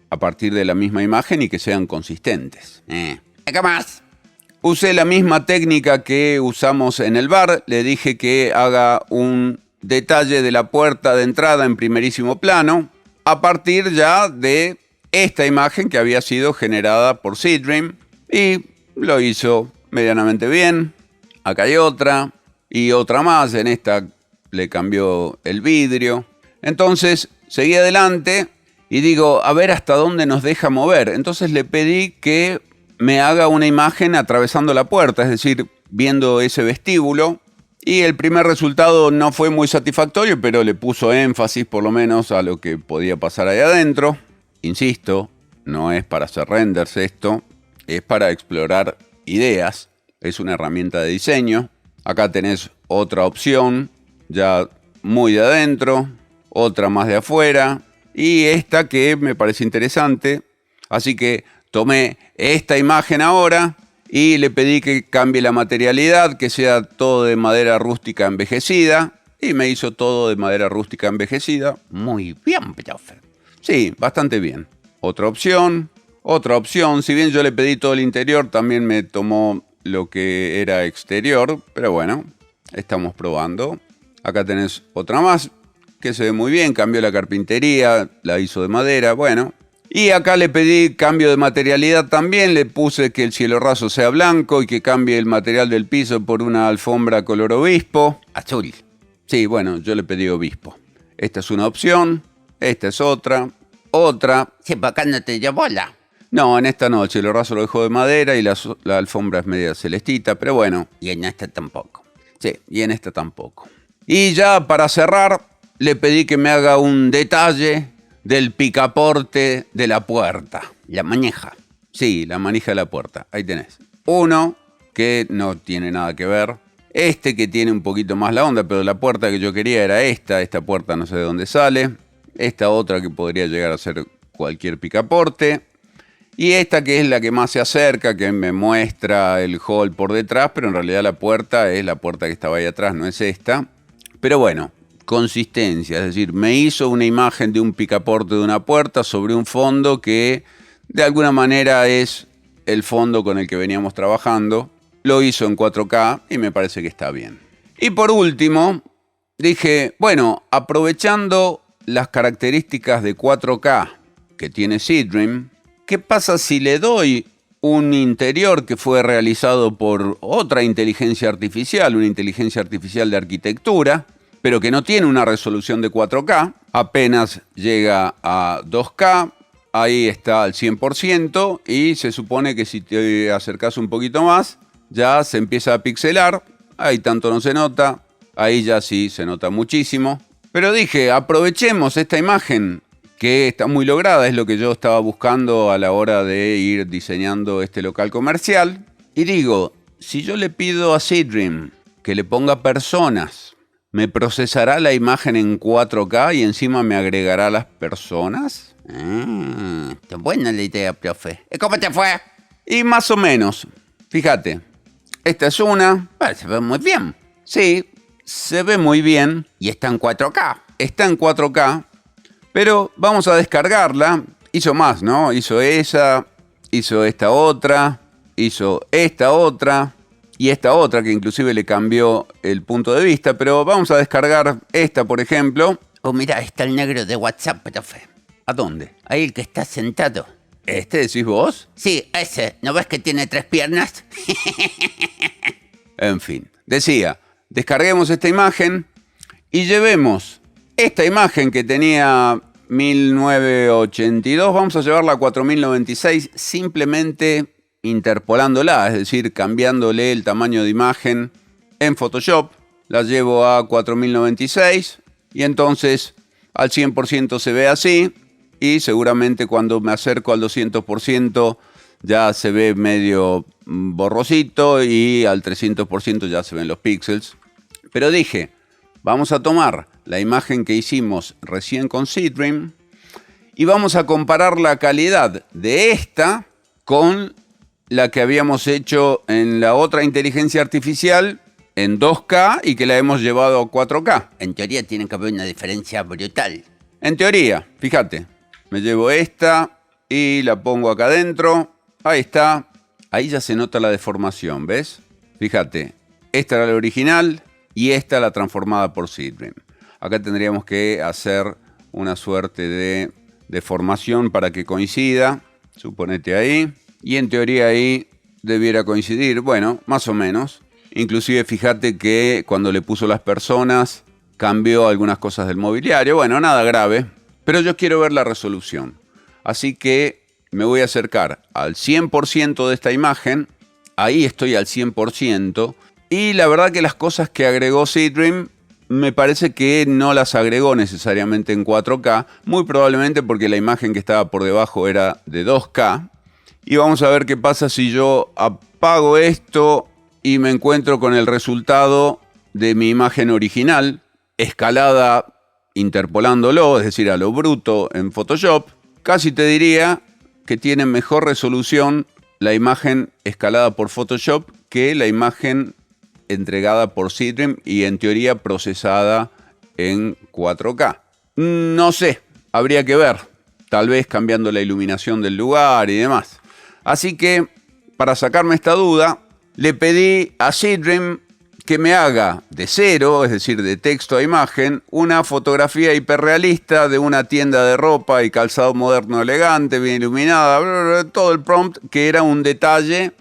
a partir de la misma imagen y que sean consistentes. ¿Qué más? Usé la misma técnica que usamos en el bar. Le dije que haga un detalle de la puerta de entrada en primerísimo plano a partir ya de esta imagen que había sido generada por Seedream. Y lo hizo medianamente bien. Acá hay otra y otra más. En esta le cambió el vidrio. Entonces seguí adelante y digo, a ver hasta dónde nos deja mover. Entonces le pedí que me haga una imagen atravesando la puerta, es decir, viendo ese vestíbulo. Y el primer resultado no fue muy satisfactorio, pero le puso énfasis por lo menos a lo que podía pasar ahí adentro. Insisto, no es para hacer renders esto, es para explorar ideas. Es una herramienta de diseño. Acá tenés otra opción, ya muy de adentro, otra más de afuera, y esta que me parece interesante. Así que tomé esta imagen ahora y le pedí que cambie la materialidad, que sea todo de madera rústica envejecida. Y me hizo todo de madera rústica envejecida. Muy bien, profe. Sí, bastante bien. Otra opción. Si bien yo le pedí todo el interior, también me tomó lo que era exterior. Pero bueno, estamos probando. Acá tenés otra más que se ve muy bien. Cambió la carpintería, la hizo de madera. Bueno. Y acá le pedí cambio de materialidad también, le puse que el cielo raso sea blanco y que cambie el material del piso por una alfombra color obispo. Azul. Sí, bueno, yo le pedí obispo. Esta es una opción, esta es otra. Sí, pero acá no te dio bola. No, en esta no, el cielo raso lo dejó de madera y la alfombra es media celestita, pero bueno. Y en esta tampoco. Sí, y en esta tampoco. Y ya para cerrar, le pedí que me haga un detalle del picaporte de la puerta. La manija. Sí, la manija de la puerta. Ahí tenés. Uno que no tiene nada que ver. Este que tiene un poquito más la onda, pero la puerta que yo quería era esta. Esta puerta no sé de dónde sale. Esta otra que podría llegar a ser cualquier picaporte. Y esta que es la que más se acerca, que me muestra el hall por detrás, pero en realidad la puerta es la puerta que estaba ahí atrás, no es esta. Pero bueno, consistencia, es decir, me hizo una imagen de un picaporte de una puerta sobre un fondo que de alguna manera es el fondo con el que veníamos trabajando. Lo hizo en 4K y me parece que está bien. Y por último, dije, bueno, aprovechando las características de 4K que tiene Seedream, ¿qué pasa si le doy un interior que fue realizado por otra inteligencia artificial, una inteligencia artificial de arquitectura, pero que no tiene una resolución de 4K, apenas llega a 2K, ahí está al 100% y se supone que si te acercas un poquito más, ya se empieza a pixelar, ahí tanto no se nota, ahí ya sí se nota muchísimo. Pero dije, aprovechemos esta imagen que está muy lograda, es lo que yo estaba buscando a la hora de ir diseñando este local comercial. Y digo, si yo le pido a Seedream que le ponga personas, ¿me procesará la imagen en 4K y encima me agregará las personas? Está buena la idea, profe. ¿Y cómo te fue? Y más o menos. Fíjate, esta es una. Bueno, se ve muy bien. Sí, se ve muy bien. Y está en 4K. Está en 4K, pero vamos a descargarla. Hizo más, ¿no? Hizo esa, hizo esta otra, hizo esta otra. Y esta otra que inclusive le cambió el punto de vista, pero vamos a descargar esta, por ejemplo. Oh, mira, está el negro de WhatsApp, profe. ¿A dónde? Ahí el que está sentado. ¿Este decís vos? Sí, ese. ¿No ves que tiene 3 piernas? En fin, decía, descarguemos esta imagen y llevemos esta imagen que tenía 1982, vamos a llevarla a 4096 simplemente interpolándola, es decir, cambiándole el tamaño de imagen en Photoshop. La llevo a 4096 y entonces al 100% se ve así y seguramente cuando me acerco al 200% ya se ve medio borrosito y al 300% ya se ven los píxeles. Pero dije, vamos a tomar la imagen que hicimos recién con Seedream y vamos a comparar la calidad de esta con la que habíamos hecho en la otra inteligencia artificial en 2K y que la hemos llevado a 4K. En teoría tiene que haber una diferencia brutal. En teoría, fíjate, me llevo esta y la pongo acá adentro. Ahí está. ahí ya se nota la deformación, ¿ves? Fíjate, esta era la original y esta la transformada por SeeDream. Acá tendríamos que hacer una suerte de deformación para que coincida, suponete ahí, y en teoría ahí debiera coincidir, bueno, más o menos. Inclusive fíjate que cuando le puso las personas cambió algunas cosas del mobiliario, bueno, nada grave, pero yo quiero ver la resolución. Así que me voy a acercar al 100% de esta imagen, ahí estoy al 100%, y la verdad que las cosas que agregó SeeDream me parece que no las agregó necesariamente en 4K, muy probablemente porque la imagen que estaba por debajo era de 2K. Y vamos a ver qué pasa si yo apago esto y me encuentro con el resultado de mi imagen original, escalada interpolándolo, es decir, a lo bruto en Photoshop. Casi te diría que tiene mejor resolución la imagen escalada por Photoshop que la imagen entregada por SeeDream y en teoría procesada en 4K. No sé, habría que ver, tal vez cambiando la iluminación del lugar y demás. Así que, para sacarme esta duda, le pedí a SeeDream que me haga de cero, es decir, de texto a imagen, una fotografía hiperrealista de una tienda de ropa y calzado moderno elegante, bien iluminada, todo el prompt, que era un detalle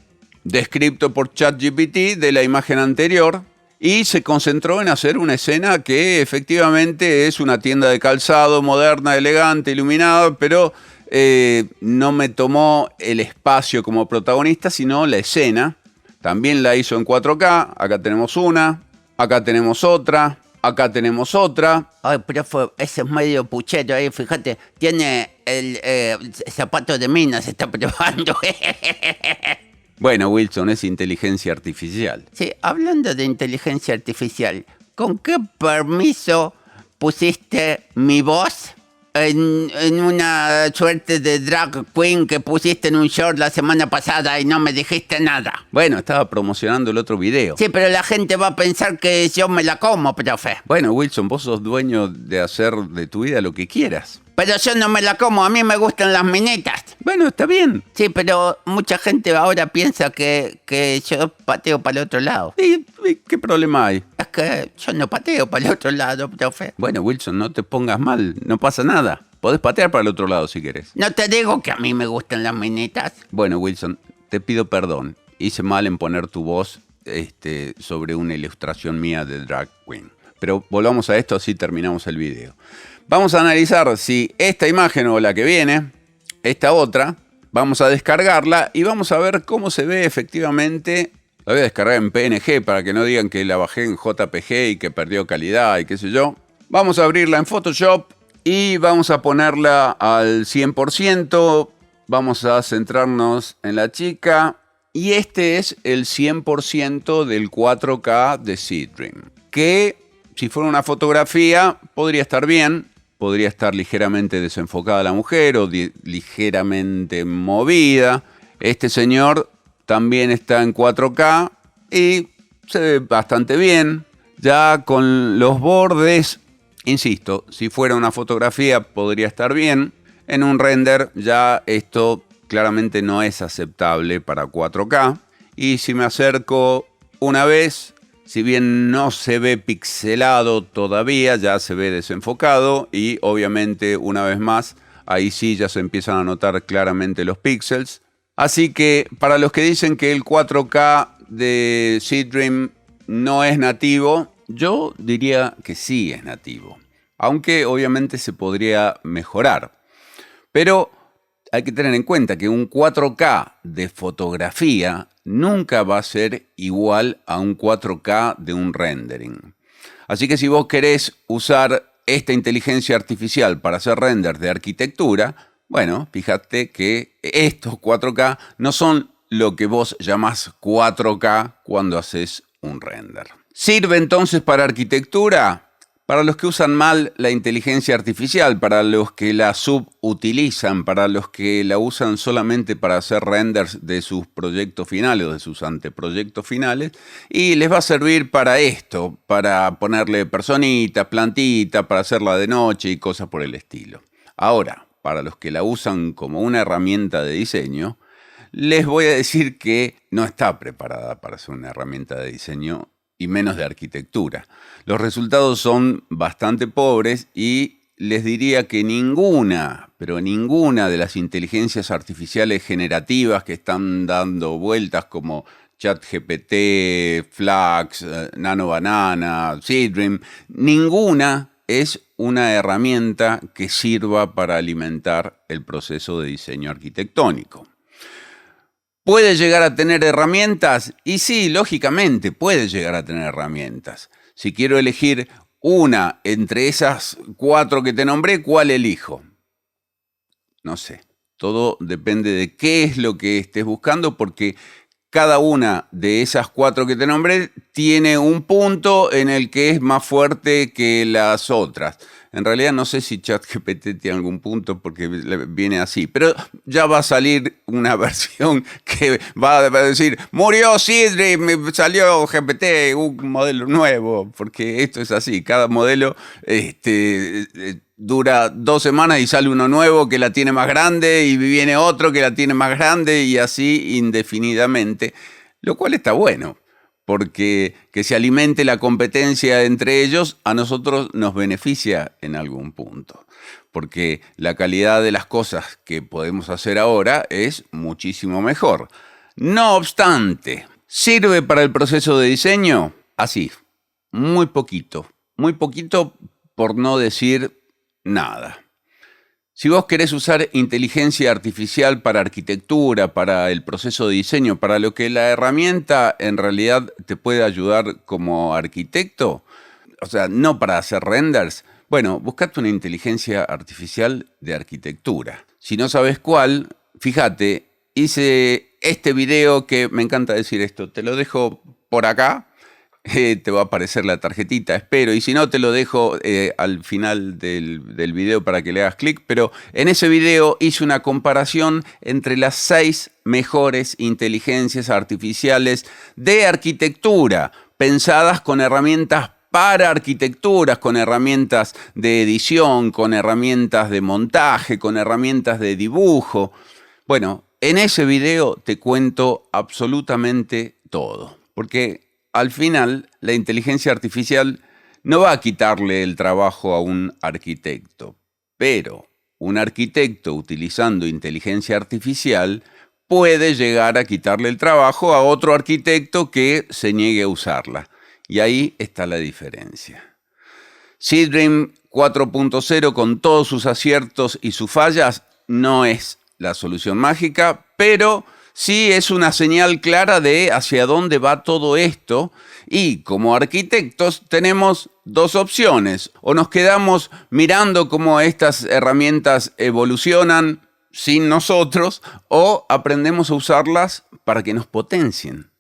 descrito por ChatGPT de la imagen anterior, y se concentró en hacer una escena que efectivamente es una tienda de calzado moderna, elegante, iluminada, pero no me tomó el espacio como protagonista, sino la escena. También la hizo en 4K, acá tenemos una, acá tenemos otra, acá tenemos otra. Ay, profe, ese es medio puchero ahí, fíjate, tiene el zapato de mina, se está probando. Bueno, Wilson, es inteligencia artificial. Sí, hablando de inteligencia artificial, ¿con qué permiso pusiste mi voz en una suerte de drag queen que pusiste en un short la semana pasada y no me dijiste nada? Bueno, estaba promocionando el otro video. Sí, pero la gente va a pensar que yo me la como, profe. Bueno, Wilson, vos sos dueño de hacer de tu vida lo que quieras. Pero yo no me la como, a mí me gustan las minitas. Bueno, está bien. Sí, pero mucha gente ahora piensa que yo pateo para el otro lado. ¿Y qué problema hay? Es que yo no pateo para el otro lado, profe. Bueno, Wilson, no te pongas mal, no pasa nada. Podés patear para el otro lado si querés. No te digo que a mí me gustan las minitas. Bueno, Wilson, te pido perdón. Hice mal en poner tu voz sobre una ilustración mía de drag queen. Pero volvamos a esto, así terminamos el video. Vamos a analizar si esta imagen o la que viene, esta otra, vamos a descargarla y vamos a ver cómo se ve efectivamente. La voy a descargar en PNG para que no digan que la bajé en JPG y que perdió calidad y qué sé yo. Vamos a abrirla en Photoshop y vamos a ponerla al 100%. Vamos a centrarnos en la chica. Y este es el 100% del 4K de SeeDream. Que si fuera una fotografía podría estar bien. Podría estar ligeramente desenfocada la mujer o ligeramente movida. Este señor también está en 4K y se ve bastante bien. Ya con los bordes, insisto, si fuera una fotografía podría estar bien. En un render ya esto claramente no es aceptable para 4K. Y si me acerco una vez, si bien no se ve pixelado todavía, ya se ve desenfocado y obviamente una vez más, ahí sí ya se empiezan a notar claramente los píxeles. Así que para los que dicen que el 4K de SeeDream no es nativo, yo diría que sí es nativo. Aunque obviamente se podría mejorar. Pero hay que tener en cuenta que un 4K de fotografía nunca va a ser igual a un 4K de un rendering. Así que si vos querés usar esta inteligencia artificial para hacer renders de arquitectura, bueno, fíjate que estos 4K no son lo que vos llamás 4K cuando haces un render. ¿Sirve entonces para arquitectura? Para los que usan mal la inteligencia artificial, para los que la subutilizan, para los que la usan solamente para hacer renders de sus proyectos finales o de sus anteproyectos finales, y les va a servir para esto, para ponerle personitas, plantitas, para hacerla de noche y cosas por el estilo. Ahora, para los que la usan como una herramienta de diseño, les voy a decir que no está preparada para ser una herramienta de diseño y menos de arquitectura. Los resultados son bastante pobres y les diría que ninguna, pero ninguna de las inteligencias artificiales generativas que están dando vueltas como ChatGPT, Flux, Nano Banana, Seedream, ninguna es una herramienta que sirva para alimentar el proceso de diseño arquitectónico. ¿Puede llegar a tener herramientas? Y sí, lógicamente puede llegar a tener herramientas. Si quiero elegir una entre esas 4 que te nombré, ¿cuál elijo? No sé. Todo depende de qué es lo que estés buscando, porque cada una de esas 4 que te nombré tiene un punto en el que es más fuerte que las otras. En realidad no sé si ChatGPT tiene algún punto porque viene así, pero ya va a salir una versión que va a decir, murió Seedream, salió GPT, un modelo nuevo, porque esto es así, cada modelo dura 2 semanas y sale uno nuevo que la tiene más grande y viene otro que la tiene más grande y así indefinidamente, lo cual está bueno. Porque que se alimente la competencia entre ellos a nosotros nos beneficia en algún punto. Porque la calidad de las cosas que podemos hacer ahora es muchísimo mejor. No obstante, ¿sirve para el proceso de diseño? Así, muy poquito por no decir nada. Si vos querés usar inteligencia artificial para arquitectura, para el proceso de diseño, para lo que la herramienta en realidad te puede ayudar como arquitecto, o sea, no para hacer renders, bueno, buscate una inteligencia artificial de arquitectura. Si no sabes cuál, fíjate, hice este video que me encanta decir esto, te lo dejo por acá. Te va a aparecer la tarjetita, espero, y si no te lo dejo al final del video para que le hagas clic, pero en ese video hice una comparación entre las 6 mejores inteligencias artificiales de arquitectura, pensadas con herramientas para arquitecturas, con herramientas de edición, con herramientas de montaje, con herramientas de dibujo. Bueno, en ese video te cuento absolutamente todo, porque al final, la inteligencia artificial no va a quitarle el trabajo a un arquitecto, pero un arquitecto utilizando inteligencia artificial puede llegar a quitarle el trabajo a otro arquitecto que se niegue a usarla. Y ahí está la diferencia. Seedream 4.0, con todos sus aciertos y sus fallas, no es la solución mágica, pero sí es una señal clara de hacia dónde va todo esto, y como arquitectos tenemos 2 opciones: o nos quedamos mirando cómo estas herramientas evolucionan sin nosotros, o aprendemos a usarlas para que nos potencien.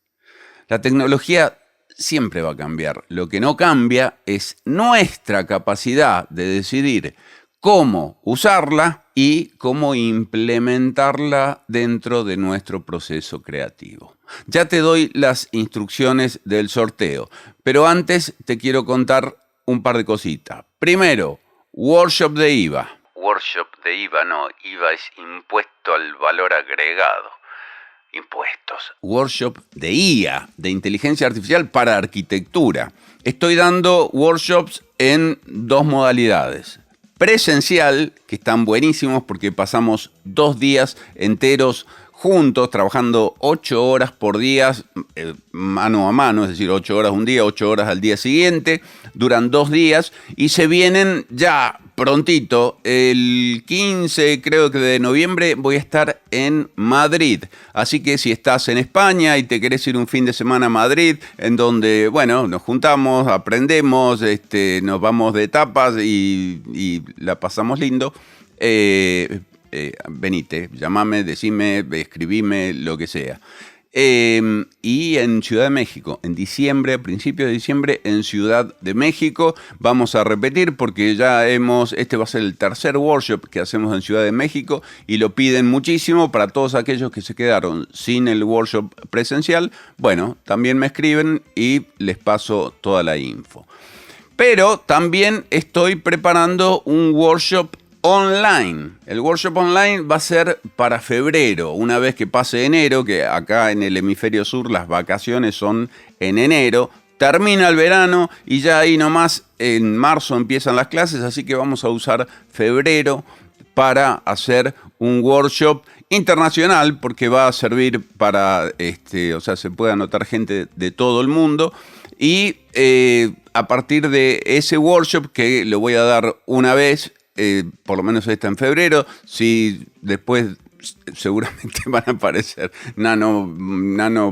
La tecnología siempre va a cambiar. Lo que no cambia es nuestra capacidad de decidir cómo usarla y cómo implementarla dentro de nuestro proceso creativo. Ya te doy las instrucciones del sorteo, pero antes te quiero contar un par de cositas. Primero, workshop de IVA. Workshop de IVA no, IVA es impuesto al valor agregado. Impuestos. Workshop de IA, de inteligencia artificial para arquitectura. Estoy dando workshops en 2 modalidades. Presencial, que están buenísimos porque pasamos 2 días enteros juntos, trabajando 8 horas por día, mano a mano, es decir, 8 horas un día, 8 horas al día siguiente, duran 2 días y se vienen ya prontito, el 15 creo que de noviembre voy a estar en Madrid, así que si estás en España y te querés ir un fin de semana a Madrid, en donde, bueno, nos juntamos, aprendemos, nos vamos de tapas y la pasamos lindo, venite, llamame, decime, escribime, lo que sea. Y en Ciudad de México, en diciembre, a principios de diciembre, en Ciudad de México, vamos a repetir porque ya este va a ser el tercer workshop que hacemos en Ciudad de México y lo piden muchísimo para todos aquellos que se quedaron sin el workshop presencial. Bueno, también me escriben y les paso toda la info. Pero también estoy preparando un workshop online. El workshop online va a ser para febrero, una vez que pase enero, que acá en el hemisferio sur las vacaciones son en enero. Termina el verano y ya ahí nomás en marzo empiezan las clases, así que vamos a usar febrero para hacer un workshop internacional, porque va a servir para, o sea, se puede anotar gente de todo el mundo. Y a partir de ese workshop, que lo voy a dar una vez, por lo menos está en febrero, si después seguramente van a aparecer nano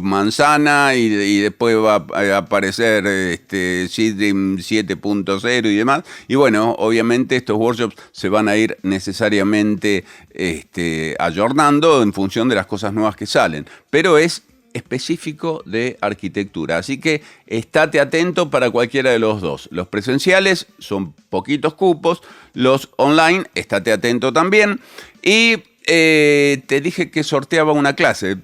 manzana y después va a aparecer Seedream 7.0 y demás. Y bueno, obviamente estos workshops se van a ir necesariamente ayornando en función de las cosas nuevas que salen. Pero es específico de arquitectura. Así que estate atento para cualquiera de los dos. Los presenciales son poquitos cupos, los online, estate atento también. Y te dije que sorteaba una clase.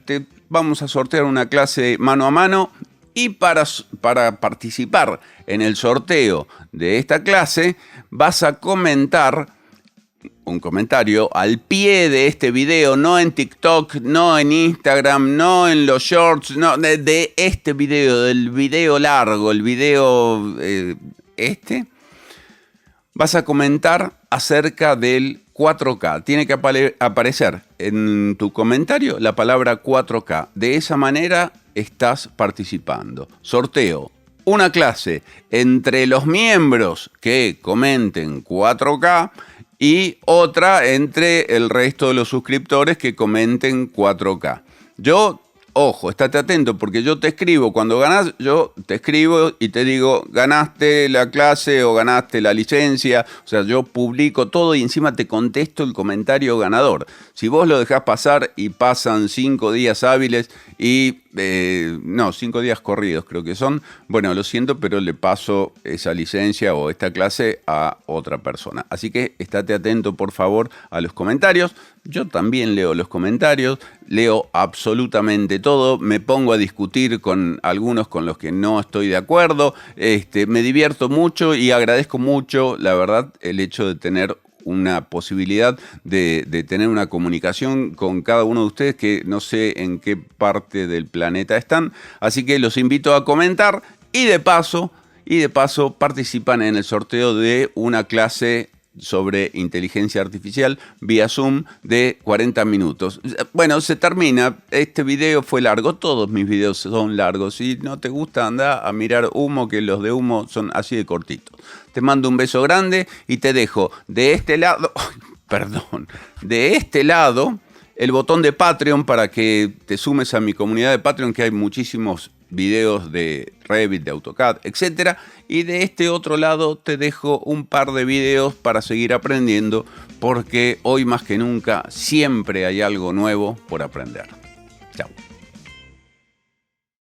Vamos a sortear una clase mano a mano. Y para participar en el sorteo de esta clase, vas a comentar un comentario al pie de este video, no en TikTok, no en Instagram, no en los shorts, no, de este video, del video largo, el video vas a comentar acerca del 4K. Tiene que aparecer en tu comentario la palabra 4K. De esa manera estás participando. Sorteo una clase entre los miembros que comenten 4K y otra entre el resto de los suscriptores que comenten 4K. Ojo, estate atento, porque yo te escribo, cuando ganás, yo te escribo y te digo, ganaste la clase o ganaste la licencia. O sea, yo publico todo y encima te contesto el comentario ganador. Si vos lo dejás pasar y pasan 5 días hábiles y... 5 días corridos creo que son. Bueno, lo siento, pero le paso esa licencia o esta clase a otra persona. Así que estate atento, por favor, a los comentarios. Yo también leo los comentarios, leo absolutamente todo. Me pongo a discutir con algunos con los que no estoy de acuerdo. Me divierto mucho y agradezco mucho, la verdad, el hecho de tener una posibilidad de tener una comunicación con cada uno de ustedes, que no sé en qué parte del planeta están. Así que los invito a comentar y de paso participan en el sorteo de una clase sobre inteligencia artificial vía Zoom de 40 minutos. Bueno, se termina. Este video fue largo. Todos mis videos son largos. Si no te gusta, anda a mirar Humo, que los de Humo son así de cortitos. Te mando un beso grande y te dejo de este lado, de este lado, el botón de Patreon para que te sumes a mi comunidad de Patreon, que hay muchísimos videos de Revit, de AutoCAD, etc. Y de este otro lado te dejo un par de videos para seguir aprendiendo, porque hoy más que nunca siempre hay algo nuevo por aprender. Chao.